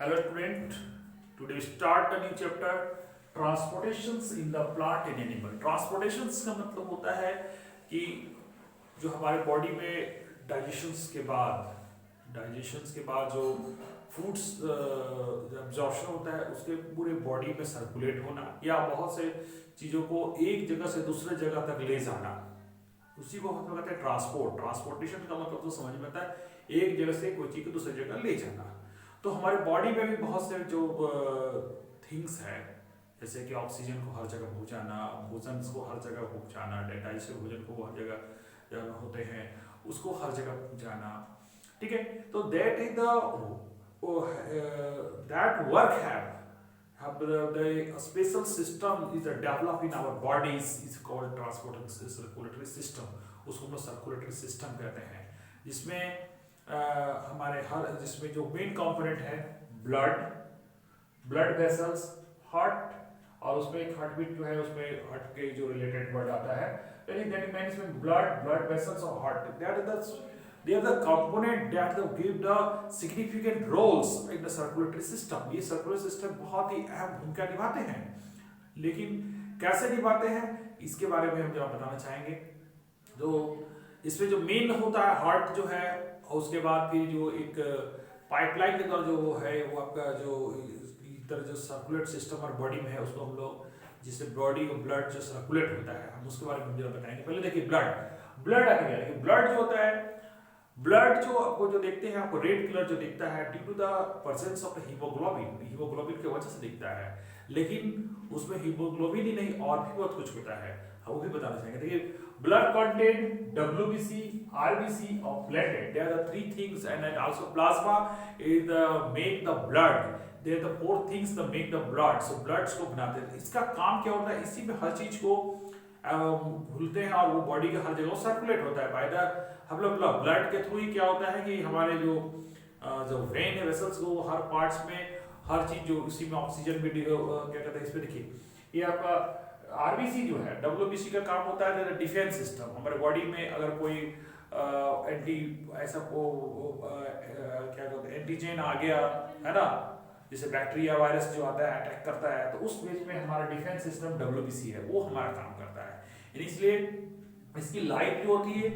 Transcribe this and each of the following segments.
Hello student, today we start a new chapter transportations in the plant and animal. Transportations का मतलब होता है कि जो हमारे बॉडी में डाइजेशंस के बाद जो फूड्स एब्जॉर्प्शन होता है उसके पूरे बॉडी में सर्कुलेट होना या बहुत से चीज़ों को एक जगह से दूसरे जगह तक ले जाना, उसी को हम कहते हैं ट्रांसपोर्ट। ट्रांसपोर्टेशन का मतलब तो समझ में आता है एक जगह से कोई चीज़ को दूसरी जगह ले जाना। तो हमारे बॉडी में भी बहुत से जो थिंग्स है, जैसे कि ऑक्सीजन को हर जगह पहुंचाना, भोजन को हर जगह पहुंचाना, डाइजेस्टिव भोजन को हर जगह होते हैं उसको हर जगह पहुंचाना, ठीक है। तो that is that work have the special system is developed in our bodies is called transporting circulatory system। उसको हम लोग सर्कुलेटरी सिस्टम कहते हैं, जिसमें जिसमें जो मेन कंपोनेंट है ब्लड वेसल्स, हार्ट, और उसमें एक हार्ट बीट जो है उसमें हार्ट के जो रिलेटेड वर्ड आता है, इसमें ब्लड वेसल्स और heart they are the component that give the significant roles in the circulatory system। ये circulatory system बहुत ही अहम भूमिका निभाते हैं, लेकिन कैसे निभाते हैं इसके बारे में हम जरा बताना चाहेंगे। तो इसमें जो मेन होता है हार्ट जो है, और उसके बाद फिर जो एक पाइपलाइन के द्वारा जो है वो आपका जो इधर जो सर्कुलेट सिस्टम और बॉडी में है उसको हम लोग जिससे बॉडी को ब्लड जो सर्कुलेट होता है हम उसके बारे में जरा बताएंगे। पहले देखिए ब्लड आगे ब्लड जो होता है, ब्लड जो आपको जो देखते हैं आपको रेड कलर जो दिखता है due to the presence of haemoglobin की वजह से दिखता है, लेकिन उसमें हीमोग्लोबिन ही नहीं और भी बहुत कुछ होता है, वो भी बताना चाहेंगे। देखिए blood content WBC, RBC or platelet, they are the three things, and then also plasma is the make the blood, they are the four things that make the blood। so bloods को बनाते हैं। इसका काम क्या होता है, इसी में हर चीज को भूलते हैं और वो बॉडी के हर जगह सर्कुलेट होता है बाय द हम लोग ब्लड के थ्रू ही क्या होता है कि हमारे जो वेन है वेसल्स को हर पार्ट्स में हर चीज जो उसी में ऑक्सीजन भी क्या कहते हैं। इसमें देखिए ये आपका आरबीसी जो है डब्ल्यूबीसी का काम होता है डिफेंस सिस्टम। हमारे बॉडी में अगर कोई एंटी ऐसा को क्या कहते हैं एंटीजन आ गया है ना, जैसे बैक्टीरिया वायरस जो आता है अटैक करता है, तो उस बेस में हमारा डिफेंस सिस्टम डब्ल्यूबीसी है वो हमारा काम करता है। इसलिए इसकी लाइफ जो होती है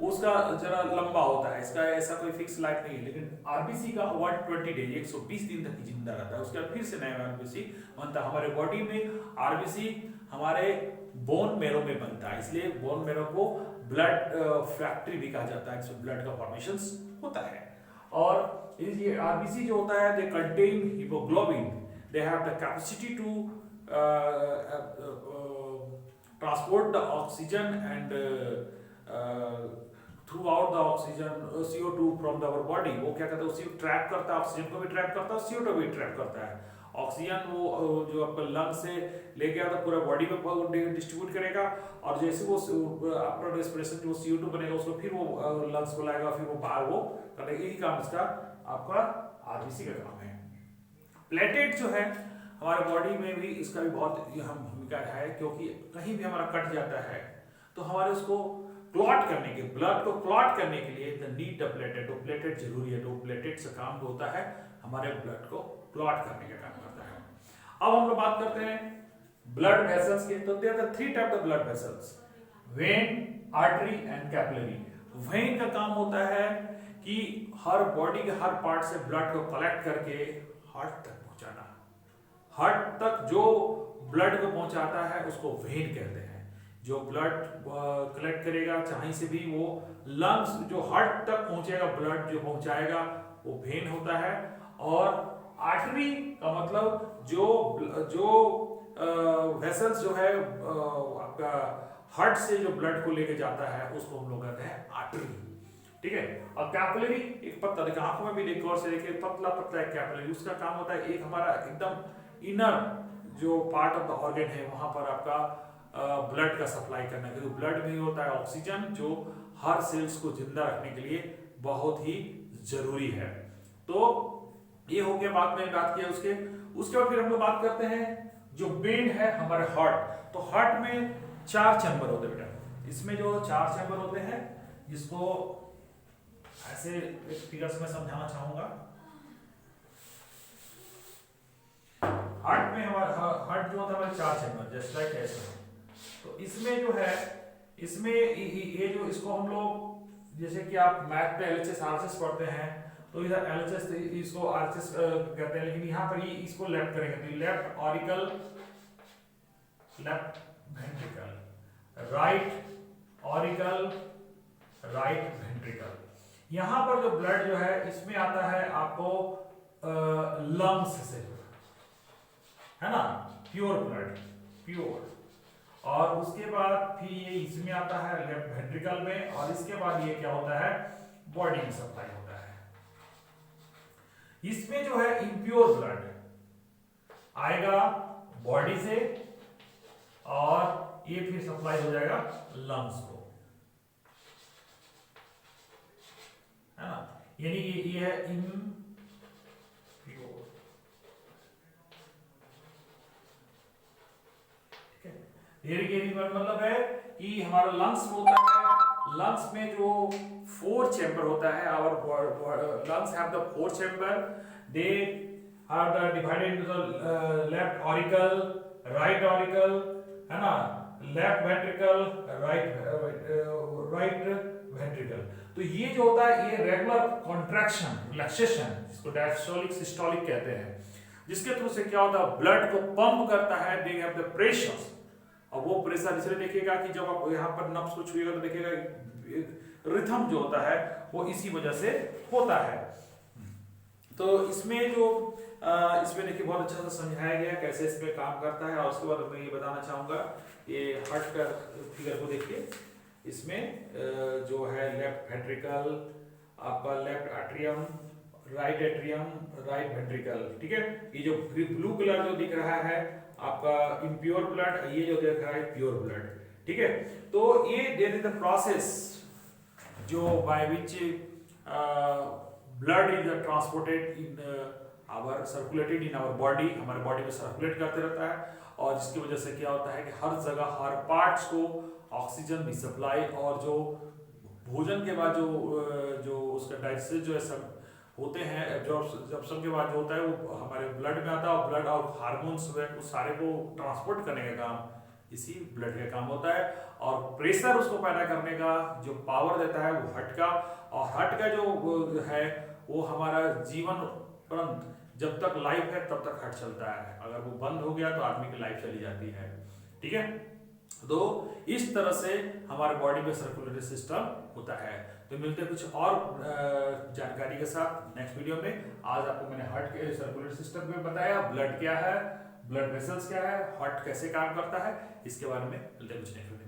उसका जरा लंबा होता है, इसका ऐसा कोई फिक्स लाइफ नहीं है, लेकिन आरबीसी का 120 डेज 120 दिन तक जिंदा रहता है, उसके बाद फिर से नया आरबीसी बनता है। हमारे बॉडी में आरबीसी हमारे बोन मैरो में बनता है, इसलिए बोन मैरो को ब्लड फैक्ट्री भी कहा जाता है, इसमें ब्लड का फॉर्मेशन होता है। और ये आरबीसी जो होता है they contain haemoglobin, they have the capacity to transport the oxygen and through out the oxygen CO2 from the our body. वो क्या कहता है उसी ट्रैप करता है, ऑक्सीजन को भी ट्रैप करता है, CO2 भी ट्रैप करता है। ऑक्सीजन वो जो आपका लंग से लेके आता पूरा बॉडी में डिस्ट्रीब्यूट करेगा, और जैसे वो आफ्टर रेस्पिरेशन जो CO2 बनेगा उसको फिर वो लंग्स को लाएगा, फिर वो बाहर वो करेगा। यही काम इसका आपका आरबीसी का काम है। प्लेटेट जो है हमारे बॉडी में भी इसका भी बहुत अहम भूमिका है, क्योंकि कहीं भी हमारा कट जाता है तो हमारे उसको क्लॉट करने के ब्लड को क्लॉट करने के लिए द नीड द प्लेटेट, तो प्लेटेट जरूरी है। तो प्लेटेट से काम होता है हमारे ब्लड को क्लॉट करने का काम करता है। अब हम लोग बात करते हैं ब्लड वेसल्स के। तो there are 3 type of blood vessels, vein, artery and capillary. Vein का काम होता है कि हर बॉडी के हर पार्ट से ब्लड को कलेक्ट करके हार्ट तक पहुंचाना। हार्ट तक जो ब्लड को पहुंचाता है उसको वेन कहते हैं। जो ब्लड कलेक्ट करेगा चाहे से भी वो लंग्स जो हार्ट तक पहुंचेगा, ब्लड जो पहुंचाएगा वो वेन होता है। और आर्टरी का मतलब जो वेसल्स जो है आपका हार्ट से जो ब्लड को लेके जाता है उसको हम लोग कहते हैं आर्टरी, ठीक है। और कैपिलरी एक पतला, देखिए आंखों में भी देखो और से देखिए पतला पतला एक कैपिलरी, उसका काम होता है एक हमारा एकदम इनर जो पार्ट ऑफ द ऑर्गन है वहां पर आपका ब्लड का सप्लाई करना, क्योंकि ब्लड में होता है ऑक्सीजन जो हर सेल्स को जिंदा रखने के लिए बहुत ही जरूरी है। तो ये हो गया बात में बात किया उसके बाद फिर हम लोग बात करते हैं जो ब्रेन है हमारे हार्ट। तो हार्ट में 4 चैम्बर होते हैं बेटा, इसमें जो 4 चैम्बर होते हैं जिसको ऐसे फिगर से मैं समझाना चाहूंगा। चैम्बर जस्ट लाइक ऐसे। तो इसमें जो है, इसमें ये जो इसको हम लोग जैसे कि आप मैथ में एलएचएस आरएचएस पढ़ते हैं, तो इधर एलएचएस इसको आरएचएस कहते हैं, लेकिन यहाँ पर ये इसको लेफ्ट करेंगे तो left auricle, left ventricle, right auricle, right ventricle. यहाँ पर जो ब्लड जो है इसमें आता है आपको लंग्स से, है ना, प्योर ब्लड, प्योर। और उसके बाद फिर ये इसमें आता है लेफ्ट वेंट्रिकल में, और इसके बाद ये क्या होता है, बॉडी में सप्लाई होता है। इसमें जो है इम्प्योर ब्लड आएगा बॉडी से, और ये फिर सप्लाई हो जाएगा लंग्स को, है ना। यानी ये है इम्प्योर। मतलब है कि हमारा लंग्स में होता है, लंग्स में जो 4 चैम्बर होता है, our lungs have the 4 chamber, they are the divided into the left auricle, right auricle, है ना, लेफ्ट वेंट्रिकल, राइट वेंट्रिकल। तो ये जो होता है ये रेगुलर कॉन्ट्रैक्शन, रिलैक्सेशन, जिसको डायस्टोलिक सिस्टोलिक कहते हैं, जिसके थ्रू से क्या होता है, ब्लड को पंप करता है, दे हैव द प्रेशर। और वो प्रेशर इसलिए देखिएगा कि जब आप यहाँ पर नब्ज को छुएगा तो देखिएगा रिथम जो होता है वो इसी वजह से होता है। तो इसमें जो इसमें देखिए बहुत अच्छा से समझाया गया कैसे इस पे काम करता है। और उसके बाद मैं ये बताना चाहूँगा, ये हार्ट का फिगर को देखिए, इसमें जो है लेफ्ट वेंट्रिकल, आपका left atrium, right atrium, right ventricle, ठीक है। ये जो ब्लू कलर जो दिख रहा है आपका इम्प्योर ब्लड, ये जो दिख रहा है प्योर ब्लड, ठीक है। तो ये देयर इज द प्रोसेस जो by which blood is transported in our circulated in our body, हमारे बॉडी में सर्कुलेट करते रहता है, और जिसकी वजह से क्या होता है कि हर जगह हर पार्ट्स को ऑक्सीजन भी सप्लाई, और जो भोजन के बाद जो उसका डाइजेशन जो है सब होते हैं, एब्जॉर्प्शन के बाद जो होता है वो हमारे ब्लड में आता है, और ब्लड और हार्मोन्स उस सारे को ट्रांसपोर्ट करने का काम इसी ब्लड का काम होता है। और प्रेशर उसको पैदा करने का जो पावर देता है वो हार्ट का, और हार्ट का जो है वो हमारा जीवन पर्यंत जब तक लाइफ है तब तक हार्ट चलता है, अगर वो बंद हो गया तो आदमी की लाइफ चली जाती है, ठीक है। तो इस तरह से हमारे बॉडी में सर्कुलेटरी सिस्टम होता है। तो मिलते हैं कुछ और जानकारी के साथ नेक्स्ट वीडियो में। आज आपको मैंने हार्ट के सर्कुलेटरी सिस्टम में बताया, ब्लड क्या है, ब्लड वेसल्स क्या है, हार्ट कैसे काम करता है, इसके बारे में मिलते हैं कुछ नेक्स्ट वीडियो में।